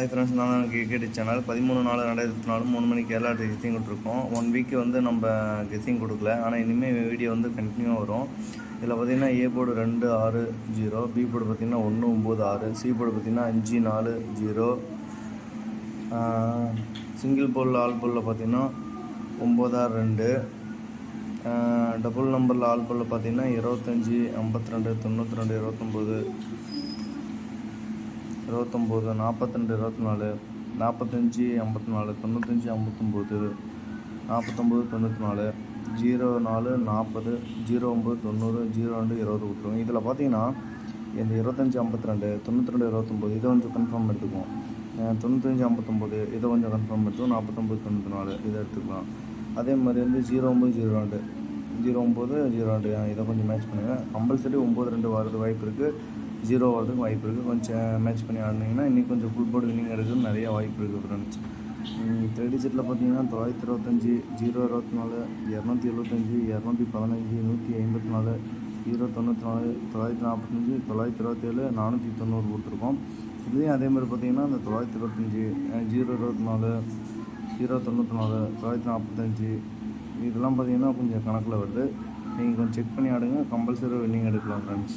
Hi friends, நான் cricket channel 13/4/2024 3 மணிக்கு எல்லா கெஸ்ஸிங் கொடுத்துருக்கோம். 1 வீக் வந்து நம்ம கெஸ்ஸிங் கொடுக்கல, ஆனால் இனிமேல் வீடியோ வந்து கண்டினியூ வரும். இதில் பார்த்திங்கன்னா ஏ போர்டு 2-6-0, பி போர்டு பார்த்திங்கன்னா 1-9-6, சி போர்டு பார்த்திங்கன்னா 5-4-0, சிங்கிள் போலில் ஆல் போலில் பார்த்திங்கன்னா 9-6-2, டபுள் நம்பரில் ஆல் போலில் பார்த்திங்கன்னா 25, 52, 92, 29, 42, 24, 45, 54, 95, 59, 49, 94, 04, 40, 09, 90, 02, 20 கொடுத்துருவோம். இதில் பார்த்தீங்கன்னா இந்த 25, 52, 92, 29 இதை கொஞ்சம் கன்ஃபார்ம் எடுத்துக்குவோம். 95, 59 இதை கொஞ்சம் கன்ஃபார்ம் எடுத்துக்குவோம். 49, 94 இதை எடுத்துக்கலாம். அதே மாதிரி வந்து 09, 02, 09, 02 இதை கொஞ்சம் மேட்ச் பண்ணுங்கள். கம்பல்சரி 9-2 வரது வாய்ப்பு இருக்குது, 0 வரதுக்கு வாய்ப்பு இருக்குது. கொஞ்சம் மேட்ச் பண்ணி ஆடினீங்கன்னா இன்றைக்கி கொஞ்சம் ஃபுல் போர்டு வின்னிங் எடுக்கிறது நிறைய வாய்ப்பு இருக்குது ஃப்ரெண்ட்ஸ். த்ரெட் டிஜிட்டில் பார்த்தீங்கன்னா 925, 024, 275, 215, 154, 094, 945, 927, 490 கொடுத்துருக்கோம். இதுலேயும் அதே மாதிரி பார்த்தீங்கன்னா இந்த 925, 024, 094, 945 இதெல்லாம் பார்த்தீங்கன்னா கொஞ்சம் கணக்கில் வருது. நீங்கள் கொஞ்சம் செக் பண்ணி ஆடுங்க. கம்பல்சரி வின்னிங் எடுக்கலாம் ஃப்ரெண்ட்ஸ்.